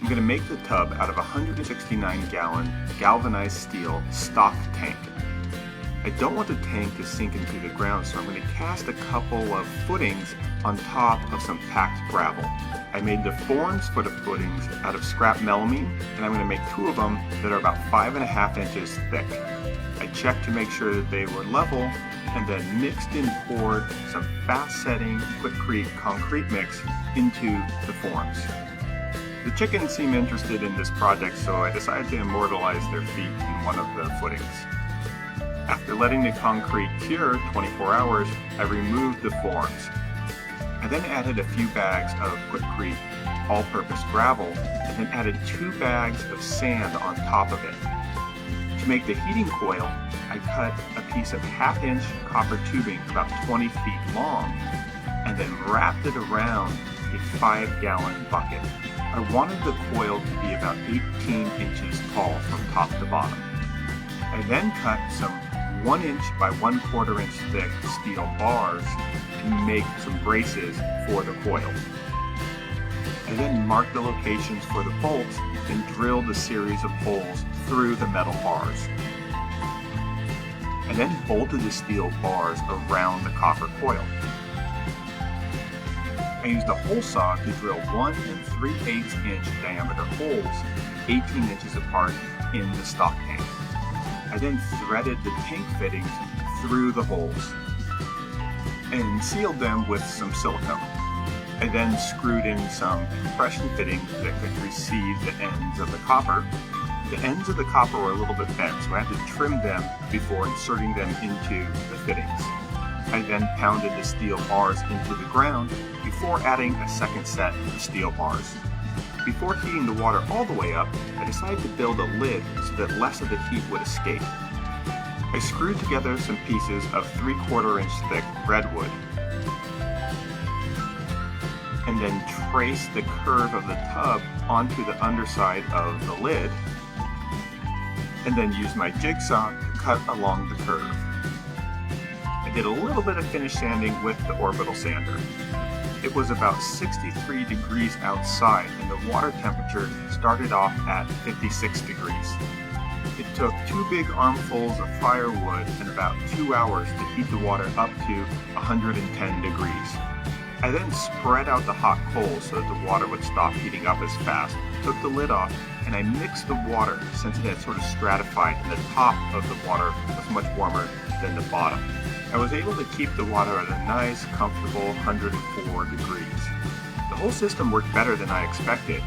I'm going to make the tub out of a 169-gallon galvanized steel stock tank. I don't want the tank to sink into the ground, so I'm going to cast a couple of footings on top of some packed gravel. I made the forms for the footings out of scrap melamine, and I'm going to make 2 of them that are about 5.5 inches thick. I checked to make sure that they were level, and then mixed and poured some fast-setting Quikrete concrete mix into the forms. The chickens seemed interested in this project, so I decided to immortalize their feet in one of the footings. After letting the concrete cure 24 hours, I removed the forms. I then added a few bags of Quikrete all-purpose gravel, and then added 2 bags of sand on top of it. To make the heating coil, I cut a piece of 1/2-inch copper tubing about 20 feet long, and then wrapped it around a 5-gallon bucket. I wanted the coil to be about 18 inches tall from top to bottom. I then cut some 1-inch by 1/4 inch thick steel bars to make some braces for the coil. I then marked the locations for the bolts and drilled a series of holes through the metal bars. I then bolted the steel bars around the copper coil. I used a hole saw to drill 1 3/8 inch diameter holes 18 inches apart in the stock tank. I then threaded the tank fittings through the holes and sealed them with some silicone. I then screwed in some compression fittings that could receive the ends of the copper. The ends of the copper were a little bit bent, so I had to trim them before inserting them into the fittings. I then pounded the steel bars into the ground before adding a second set of steel bars. Before heating the water all the way up, I decided to build a lid so that less of the heat would escape. I screwed together some pieces of 3/4 inch thick redwood, and then traced the curve of the tub onto the underside of the lid, and then used my jigsaw to cut along the curve. I did a little bit of finish sanding with the orbital sander. It was about 63 degrees outside, and the water temperature started off at 56 degrees. It took 2 big armfuls of firewood and about 2 hours to heat the water up to 110 degrees. I then spread out the hot coals so that the water would stop heating up as fast, took the lid off, and I mixed the water since it had sort of stratified and the top of the water was much warmer than the bottom. I was able to keep the water at a nice, comfortable 104 degrees. The whole system worked better than I expected.